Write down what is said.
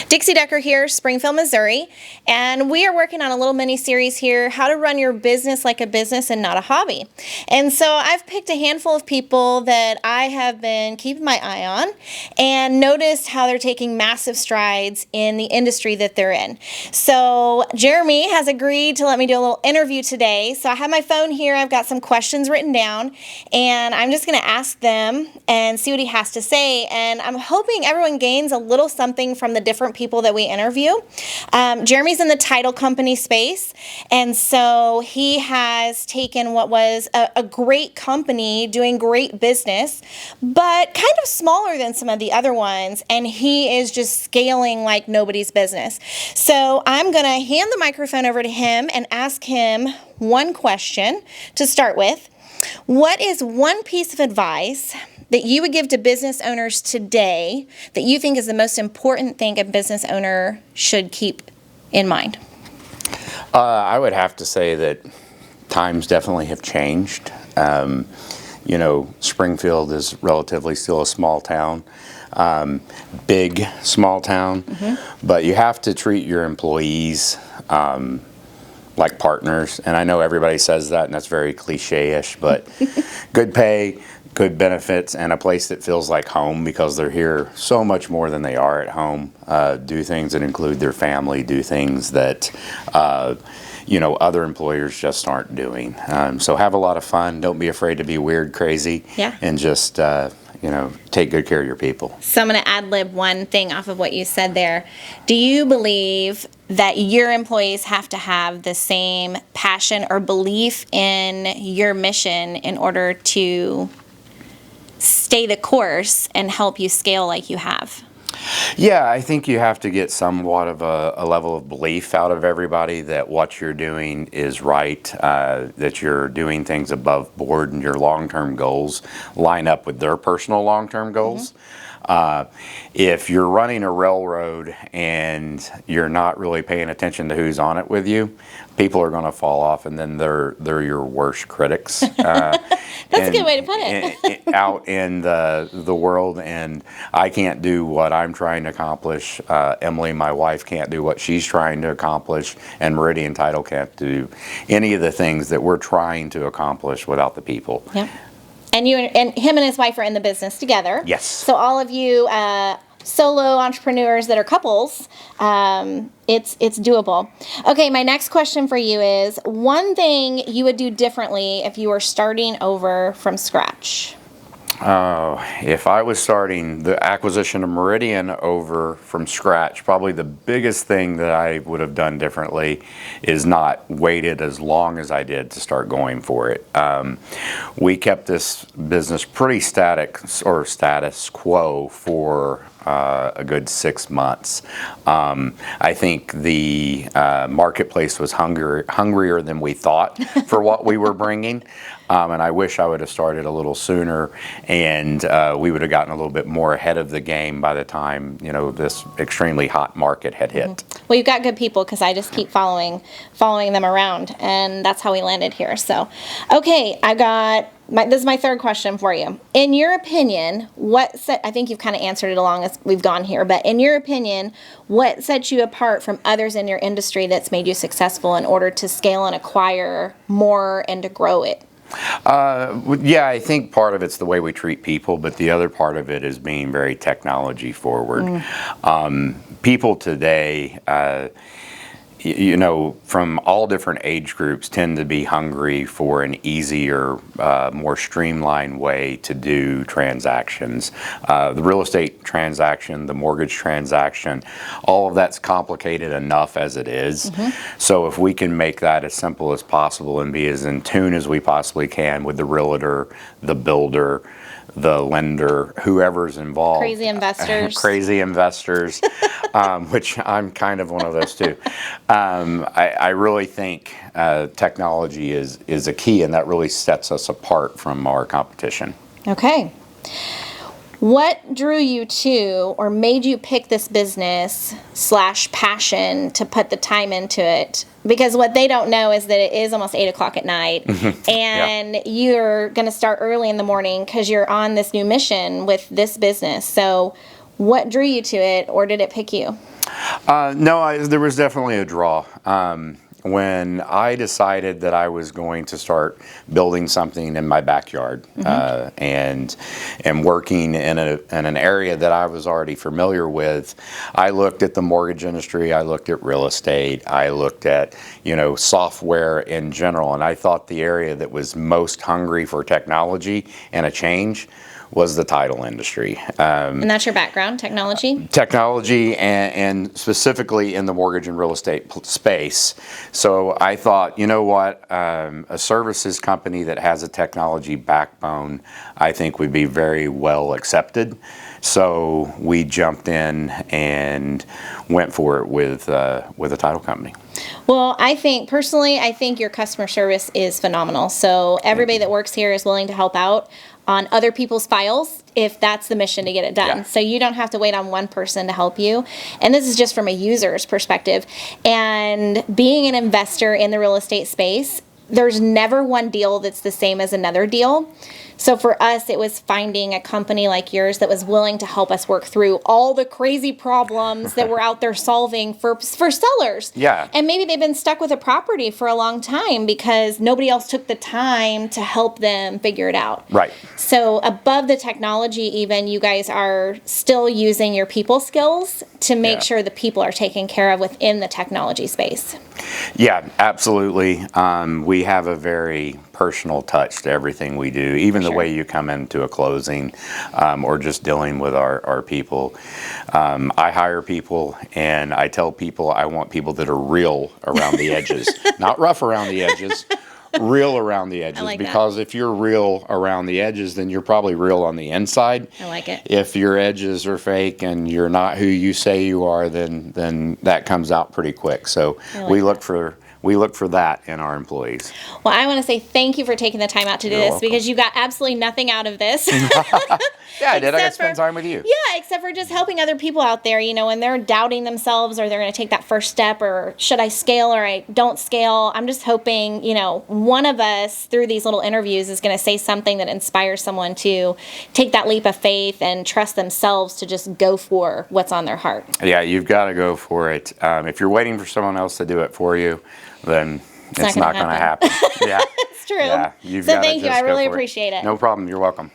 Dixie Decker here, Springfield, Missouri, and we are working on a little mini-series here, how to run your business like a business and not a hobby. And so I've picked a handful of people that I have been keeping my eye on and noticed how they're taking massive strides in the industry that they're in. So Jeremy has agreed to let me do a little interview today. So I have my phone here, I've got some questions written down, and I'm just going to ask them and see what he has to say. And I'm hoping everyone gains a little something from the different people that we interview. Jeremy's in the title company space, and so he has taken what was a great company doing great business, but kind of smaller than some of the other ones, and he is just scaling like nobody's business. So I'm going to hand the microphone over to him and ask him one question to start with. What is one piece of advice that you would give to business owners today that you think is the most important thing a business owner should keep in mind? I would have to say that times definitely have changed. Springfield is relatively still a small town, big small town, but you have to treat your employees like partners. And I know everybody says that, and that's very cliche-ish, but good pay, good benefits, and a place that feels like home because they're here so much more than they are at home. Do things that include their family, do things that other employers just aren't doing. So have a lot of fun. Don't be afraid to be weird, crazy, and just take good care of your people. So I'm going to ad-lib one thing off of what you said there. Do you believe that your employees have to have the same passion or belief in your mission in order to stay the course and help you scale like you have? Yeah, I think you have to get somewhat of a level of belief out of everybody that what you're doing is right, that you're doing things above board and your long-term goals line up with their personal long-term goals. If you're running a railroad and you're not really paying attention to who's on it with you, people are going to fall off, and then they're your worst critics. That's a good way to put it. Out in the world, and I can't do what I'm trying to accomplish. Emily, my wife, can't do what she's trying to accomplish, and Meridian Title can't do any of the things that we're trying to accomplish without the people. Yep. And him and his wife are in the business together. Yes. So all of you solo entrepreneurs that are couples, it's doable. Okay, my next question for you is one thing you would do differently if you were starting over from scratch. If I was starting the acquisition of Meridian over from scratch, probably the biggest thing that I would have done differently is not waited as long as I did to start going for it. We kept this business pretty status quo for a good 6 months. I think the marketplace was hungrier than we thought for what we were bringing. And I wish I would have started a little sooner, and we would have gotten a little bit more ahead of the game by the time this extremely hot market had hit. Well, you've got good people because I just keep following them around, and that's how we landed here. So, okay, this is my third question for you. In your opinion, I think you've kind of answered it along as we've gone here, but in your opinion, what sets you apart from others in your industry that's made you successful in order to scale and acquire more and to grow it? I think part of it's the way we treat people, but the other part of it is being very technology forward. People today, from all different age groups tend to be hungry for an easier, more streamlined way to do transactions. The real estate transaction, the mortgage transaction, all of that's complicated enough as it is. So if we can make that as simple as possible and be as in tune as we possibly can with the realtor, the builder, the lender, whoever's involved. Crazy investors. Which I'm kind of one of those too. I really think technology is a key, and that really sets us apart from our competition. Okay. What drew you to or made you pick this business / passion to put the time into it? Because what they don't know is that it is almost 8 o'clock at night and you're going to start early in the morning because you're on this new mission with this business. So what drew you to it, or did it pick you? No, there was definitely a draw. When I decided that I was going to start building something in my backyard, and working in an area that I was already familiar with, I looked at the mortgage industry, I looked at real estate, I looked at, software in general, and I thought the area that was most hungry for technology and a change was the title industry. And that's your background, technology? Technology, and specifically in the mortgage and real estate space. So I thought, you know what, a services company that has a technology backbone, I think would be very well accepted. So we jumped in and went for it with a title company. Well, I think your customer service is phenomenal. So everybody that works here is willing to help out on other people's files if that's the mission to get it done. Yeah. So you don't have to wait on one person to help you. And this is just from a user's perspective. And being an investor in the real estate space, there's never one deal that's the same as another deal. So for us, it was finding a company like yours that was willing to help us work through all the crazy problems that we're out there solving for sellers. Yeah. And maybe they've been stuck with a property for a long time because nobody else took the time to help them figure it out. Right. So above the technology even, you guys are still using your people skills to make sure the people are taken care of within the technology space. Yeah, absolutely. We have a very personal touch to everything we do, even the way you come into a closing, or just dealing with our people. I hire people and I tell people I want people that are real around the edges, not rough around the edges, real around the edges. Because if you're real around the edges, then you're probably real on the inside. I like it. If your edges are fake and you're not who you say you are, then that comes out pretty quick. So we look for that in our employees. Well, I want to say thank you for taking the time out to do this, welcome. because you got absolutely nothing out of this. Yeah, I did. I got to spend time with you. Yeah, except for just helping other people out there, when they're doubting themselves or they're going to take that first step, or should I scale or I don't scale. I'm just hoping, one of us through these little interviews is going to say something that inspires someone to take that leap of faith and trust themselves to just go for what's on their heart. Yeah, you've got to go for it. If you're waiting for someone else to do it for you, then it's not going to happen. Yeah. It's true. Yeah, So thank you. I really appreciate it. No problem. You're welcome.